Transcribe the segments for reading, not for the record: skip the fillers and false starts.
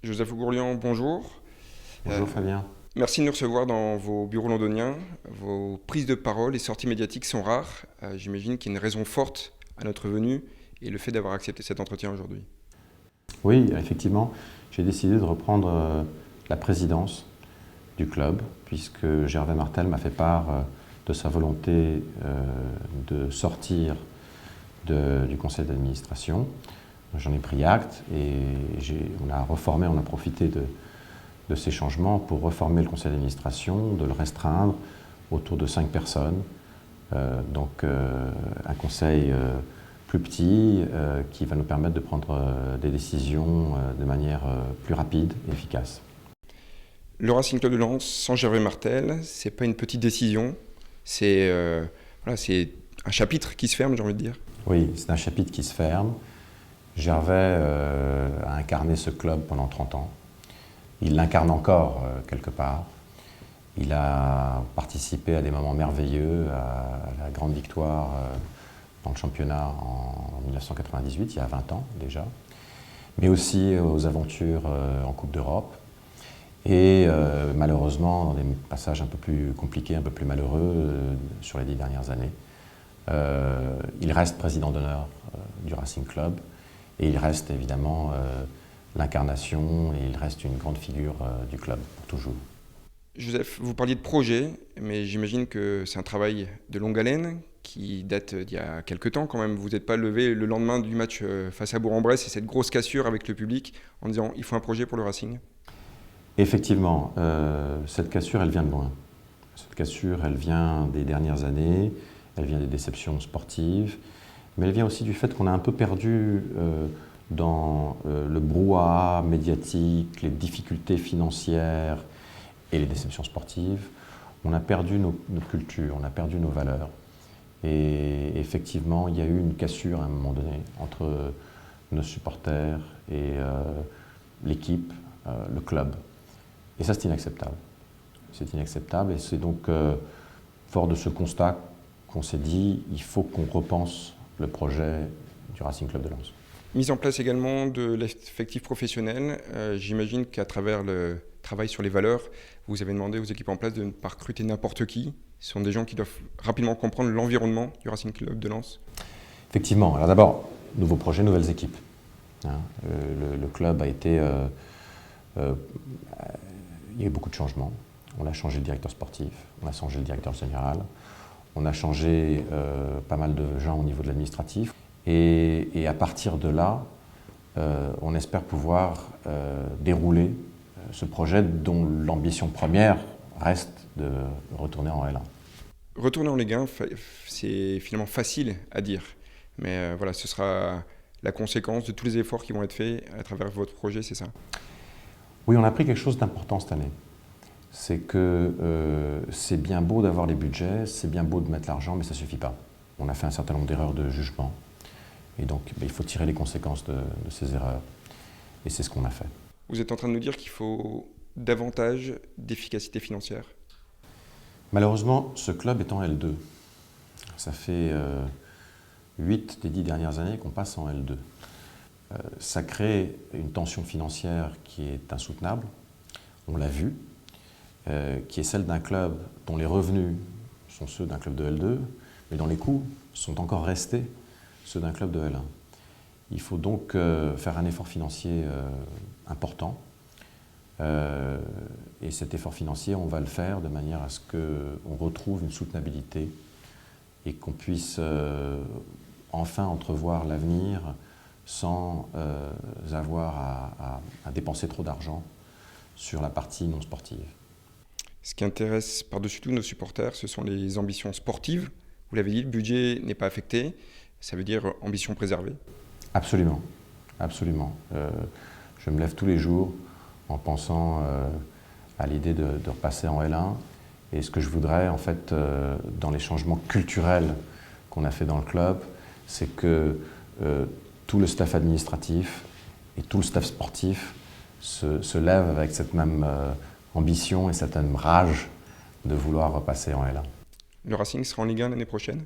Joseph Gourlian, bonjour. Bonjour Fabien. Merci de nous recevoir dans vos bureaux londoniens. Vos prises de parole et sorties médiatiques sont rares. J'imagine qu'il y a une raison forte à notre venue et le fait d'avoir accepté cet entretien aujourd'hui. Oui, effectivement, j'ai décidé de reprendre la présidence du club puisque Gervais Martel m'a fait part de sa volonté de sortir du conseil d'administration. J'en ai pris acte et on a profité de ces changements pour reformer le conseil d'administration, de le restreindre autour de 5 personnes. Un conseil plus petit qui va nous permettre de prendre des décisions de manière plus rapide et efficace. Le Racing Club de Lens sans Gervais Martel, c'est pas une petite décision, c'est un chapitre qui se ferme, j'ai envie de dire. Oui, c'est un chapitre qui se ferme. Gervais a incarné ce club pendant 30 ans. Il l'incarne encore quelque part. Il a participé à des moments merveilleux, à la grande victoire dans le championnat en 1998, il y a 20 ans déjà, mais aussi aux aventures en Coupe d'Europe. Et malheureusement, dans des passages un peu plus compliqués, un peu plus malheureux sur les 10 dernières années. Il reste président d'honneur du Racing Club et il reste évidemment l'incarnation et il reste une grande figure du club pour toujours. Joseph, vous parliez de projet, mais j'imagine que c'est un travail de longue haleine qui date d'il y a quelques temps quand même. Vous n'êtes pas levé le lendemain du match face à Bourg-en-Bresse et cette grosse cassure avec le public en disant il faut un projet pour le Racing. Effectivement, cette cassure, elle vient de loin. Cette cassure, elle vient des dernières années, elle vient des déceptions sportives, mais elle vient aussi du fait qu'on a un peu perdu dans le brouhaha médiatique, les difficultés financières et les déceptions sportives. On a perdu nos cultures, on a perdu nos valeurs. Et effectivement, il y a eu une cassure à un moment donné entre nos supporters et l'équipe, le club. Et ça, c'est inacceptable. C'est inacceptable et c'est donc fort de ce constat qu'on s'est dit il faut qu'on repense le projet du Racing Club de Lens. Mise en place également de l'effectif professionnel. J'imagine qu'à travers le travail sur les valeurs, vous avez demandé aux équipes en place de ne pas recruter n'importe qui. Ce sont des gens qui doivent rapidement comprendre l'environnement du Racing Club de Lens. Effectivement. Alors d'abord, nouveau projet, nouvelles équipes. Le club a été... il y a eu beaucoup de changements. On a changé le directeur sportif, on a changé le directeur général, on a changé pas mal de gens au niveau de l'administratif. Et à partir de là, on espère pouvoir dérouler ce projet dont l'ambition première reste de retourner en L1. Retourner en Ligue 1, c'est finalement facile à dire. Mais voilà, ce sera la conséquence de tous les efforts qui vont être faits à travers votre projet, c'est ça? Oui, on a appris quelque chose d'important cette année. C'est que c'est bien beau d'avoir les budgets, c'est bien beau de mettre l'argent, mais ça ne suffit pas. On a fait un certain nombre d'erreurs de jugement. Et donc, il faut tirer les conséquences de ces erreurs. Et c'est ce qu'on a fait. Vous êtes en train de nous dire qu'il faut davantage d'efficacité financière? Malheureusement, ce club est en L2. Ça fait 8 des 10 dernières années qu'on passe en L2. Ça crée une tension financière qui est insoutenable, on l'a vu, qui est celle d'un club dont les revenus sont ceux d'un club de L2, mais dont les coûts sont encore restés ceux d'un club de L1. Il faut donc faire un effort financier important. Et cet effort financier, on va le faire de manière à ce qu'on retrouve une soutenabilité et qu'on puisse enfin entrevoir l'avenir sans avoir à dépenser trop d'argent sur la partie non sportive. Ce qui intéresse par-dessus tout nos supporters, ce sont les ambitions sportives. Vous l'avez dit, le budget n'est pas affecté. Ça veut dire ambition préservée? Absolument, absolument. Je me lève tous les jours en pensant à l'idée de repasser en L1. Et ce que je voudrais, en fait, dans les changements culturels qu'on a fait dans le club, c'est que tout le staff administratif et tout le staff sportif se lève avec cette même ambition et cette même rage de vouloir repasser en L1. Le Racing sera en Ligue 1 l'année prochaine?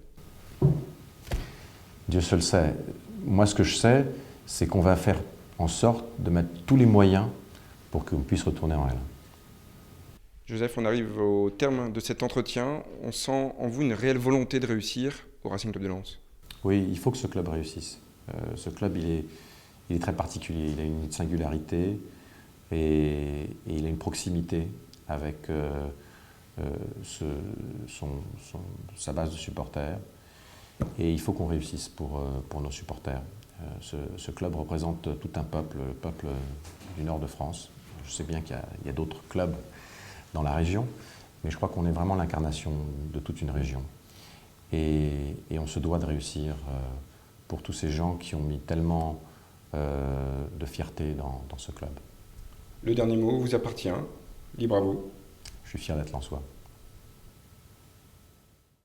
Dieu seul sait. Moi, ce que je sais, c'est qu'on va faire en sorte de mettre tous les moyens pour qu'on puisse retourner en L1. Joseph, on arrive au terme de cet entretien. On sent en vous une réelle volonté de réussir au Racing Club de Lens. Oui, il faut que ce club réussisse. Ce club, il est très particulier. Il a une singularité et il a une proximité avec sa base de supporters. Et il faut qu'on réussisse pour nos supporters. Ce club représente tout un peuple, le peuple du nord de France. Je sais bien qu'il y a d'autres clubs dans la région, mais je crois qu'on est vraiment l'incarnation de toute une région. Et on se doit de réussir pour tous ces gens qui ont mis tellement de fierté dans ce club. Le dernier mot vous appartient. Libre à vous. Je suis fier d'être lensois.